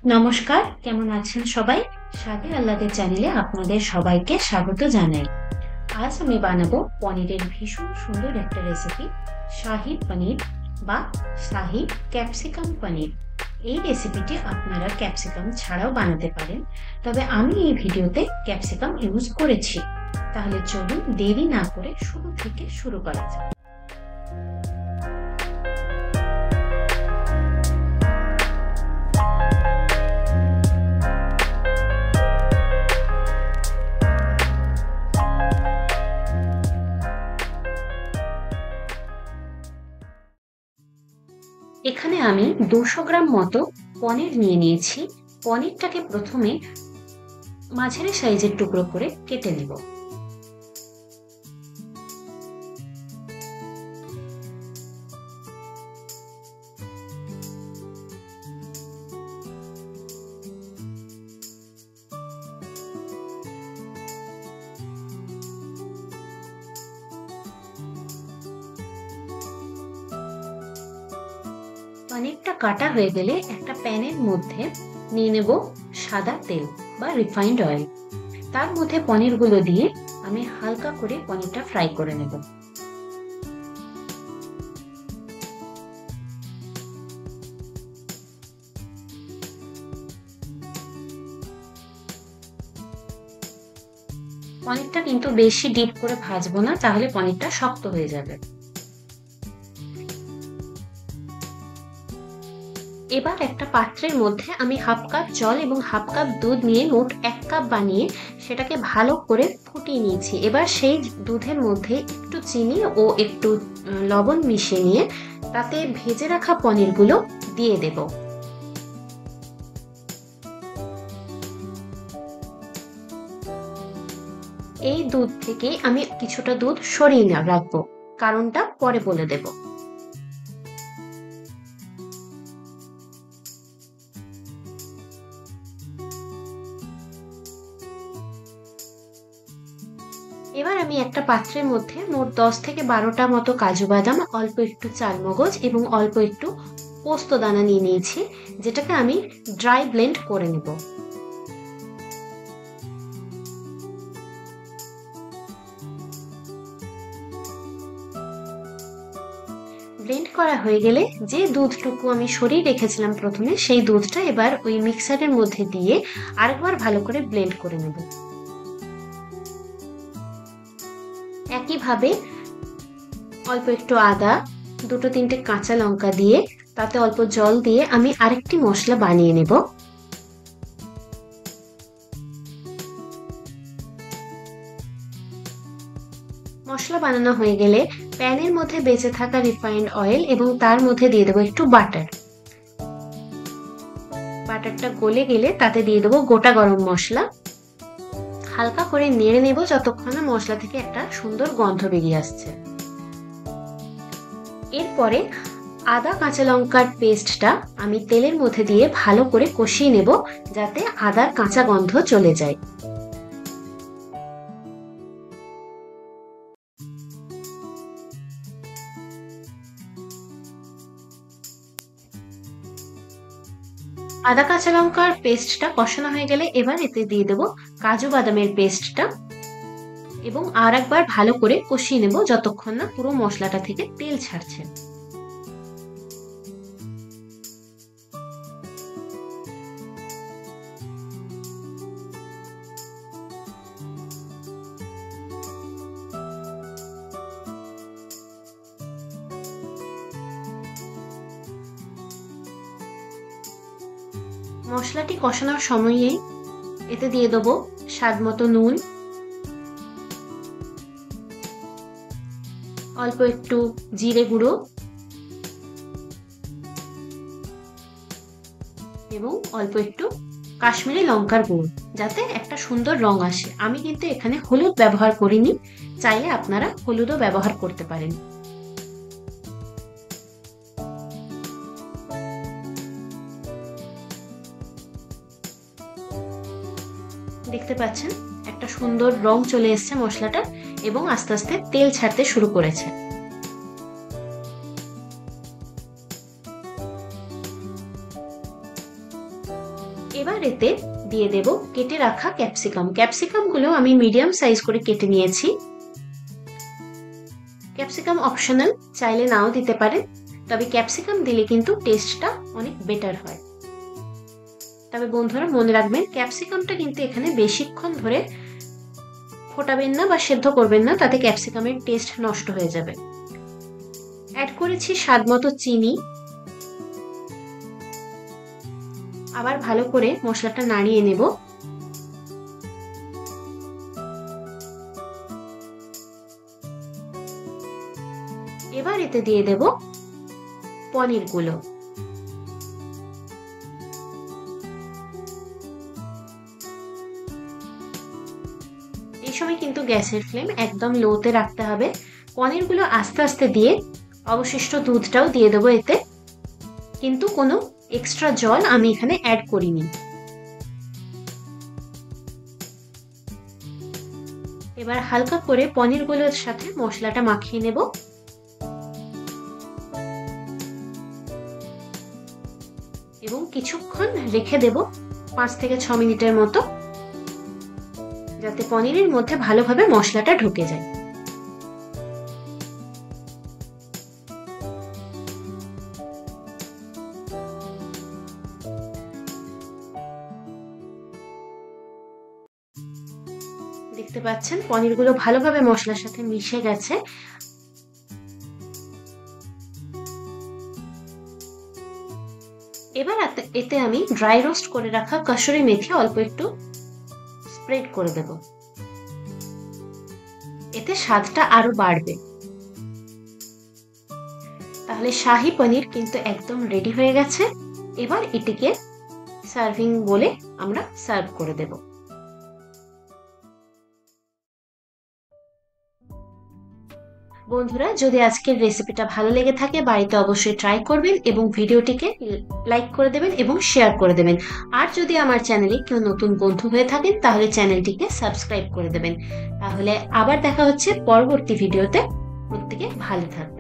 নমস্কার, কেমন আছেন সবাই? স্বাদে আহ্লাদের চ্যানেলে আপনাদের সবাইকে স্বাগত জানাই। আজ আমি বানাবো পনিরের ভীষণ সুন্দর একটা রেসিপি, শাহী পনির বা শাহী ক্যাপসিকাম পনির। এই রেসিপিটি আপনারা ক্যাপসিকাম ছাড়াও বানাতে পারেন, তবে আমি এই ভিডিওতে ক্যাপসিকাম ইউজ করেছি। তাহলে চলুন দেরি না করে শুরু থেকে শুরু করা যাক। এখানে আমি 200 গ্রাম মতো পনির নিয়ে নিয়েছি। পনিরটাকে প্রথমে মাঝারি সাইজের টুকরো করে কেটে নেব। পনিরটা কাটা হয়ে গেলে একটা প্যানের মধ্যে নিয়ে নেব সাদা তেল বা রিফাইন্ড অয়েল। তার মধ্যে পনিরগুলো দিয়ে আমি হালকা করে পনিরটা ফ্রাই করে নেব। পনিরটা কিন্তু বেশি ডিপ করে ভাজবো না, তাহলে পনিরটা শক্ত হয়ে যাবে। এবার একটা পাত্রের মধ্যে আমি হাফ কাপ জল এবং হাফ কাপ দুধ নিয়ে মোট 1 কাপ বানিয়ে সেটাকে ভালো করে ফুটিয়ে নিয়েছি। এবার সেই দুধের মধ্যে একটু চিনি ও একটু লবণ মিশিয়ে নিয়ে তাতে ভেজে রাখা পনিরগুলো দিয়ে দেব। এই দুধ থেকে আমি কিছুটা দুধ সরিয়ে রাখবো, কারণটা পরে বলে দেব। এবার আমি একটা পাত্রের মধ্যে মোট 10 থেকে 12টা মতো কাজু বাদাম, অল্প একটু চালমগজ এবং অল্প একটু পোস্ত দানা নিয়ে নিয়েছি, যেটাকে আমি ড্রাই ব্লেন্ড করে নেব। ব্লেন্ড করা হয়ে গেলে যে দুধটুকু আমি সরিয়ে রেখেছিলাম প্রথমে, সেই দুধটা এবার ওই মিক্সারের মধ্যে দিয়ে আরেকবার ভালো করে ব্লেন্ড করে নেব। একইভাবে অল্প একটু আদা, 2-3টে কাঁচা লঙ্কা দিয়ে তাতে অল্প জল দিয়ে আমি আরেকটি মশলা বানিয়ে নেব। মশলা বানানো হয়ে গেলে প্যানের মধ্যে বেঁচে থাকা রিফাইন্ড অয়েল এবং তার মধ্যে দিয়ে দেবো একটু বাটার। বাটারটা গলে গেলে তাতে দিয়ে দেবো গোটা গরম মশলা। হালকা করে নেড়ে নেব যতক্ষণ না মশলা থেকে একটা সুন্দর গন্ধ বেরিয়ে আসছে। এরপরে আদা কাঁচা লঙ্কার পেস্টটা আমি তেলের মধ্যে দিয়ে ভালো করে কষিয়ে নেব, যাতে আদার কাঁচা গন্ধ চলে যায়। আদা কাঁচা লঙ্কার পেস্টটা কষানো হয়ে গেলে এবার এতে দিয়ে দেব কাজু বাদামের পেস্টটা এবং আর একবার ভালো করে কষিয়ে নেব যতক্ষণ না পুরো মশলাটা থেকে তেল ছাড়ছে। মশলাটি কষানোর সময়েই এতে দিয়ে দেবো স্বাদ মতো নুন, অল্প একটু জিরে গুঁড়ো এবং অল্প একটু কাশ্মীরি লঙ্কার গুঁড়ো, যাতে একটা সুন্দর রং আসে। আমি কিন্তু এখানে হলুদ ব্যবহার করিনি, চাইলে আপনারা হলুদও ব্যবহার করতে পারেন। দেখতে পাচ্ছেন একটা সুন্দর রং চলে এসেছে মশলাটা এবং আস্তে আস্তে তেল ছাড়তে শুরু করেছে। এবার এতে দিয়ে দেব কেটে রাখা ক্যাপসিকাম। ক্যাপসিকামগুলো আমি মিডিয়াম সাইজ করে কেটে নিয়েছি। ক্যাপসিকাম অপশনাল, চাইলে নাও দিতে পারেন, তবে ক্যাপসিকাম দিলে কিন্তু টেস্টটা অনেক বেটার হয়। তবে বন্ধুরা মনে রাখবেন, ক্যাপসিকামটা কিন্তু এখানে বেশিক্ষণ ধরে ফোটাবেন না বা সেদ্ধ করবেন না, তাতে ক্যাপসিকামের টেস্ট নষ্ট হয়ে যাবে। অ্যাড করেছি স্বাদ মতো চিনি। আবার ভালো করে মশলাটা নাড়িয়ে নেব। এবার এতে দিয়ে দেব পনিরগুলো। এই সময় কিন্তু গ্যাসের ফ্লেম একদম লোতে রাখতে হবে। পনিরগুলো আস্তে আস্তে দিয়ে অবশিষ্ট দুধটাও দিয়ে দেবো এতে, কিন্তু কোনো এক্সট্রা জল আমি এখানে অ্যাড করিনি। এবার হালকা করে পনিরগুলোর সাথে মশলাটা মাখিয়ে নেব। এবং কিছুক্ষণ রেখে দেব, 5 থেকে 6 মিনিটের মতো, যাতে পনিরের মধ্যে ভালোভাবে মশলাটা ঢুকে যায়। দেখতে পাচ্ছেন পনিরগুলো ভালোভাবে মশলার সাথে মিশে গেছে। এবার এতে আমি ড্রাই রোস্ট করে রাখা কাসুরি মেথি অল্প একটু স্প্রেড করে দেব, এতে স্বাদটা আরো বাড়বে। তাহলে শাহী পনির কিন্তু একদম রেডি হয়ে গেছে। এবার এটিকে সার্ভিং বলে আমরা সার্ভ করে দেব। বন্ধুরা, যদি আজকের রেসিপিটা ভালো লেগে থাকে বাড়িতে অবশ্যই ট্রাই করবেন এবং ভিডিওটিকে লাইক করে দেবেন এবং শেয়ার করে দেবেন। আর যদি আমার চ্যানেলে কেউ নতুন বন্ধু হয়ে থাকেন তাহলে চ্যানেলটিকে সাবস্ক্রাইব করে দেবেন। তাহলে আবার দেখা হচ্ছে পরবর্তী ভিডিওতে। প্রত্যেকে ভালো থাকবেন।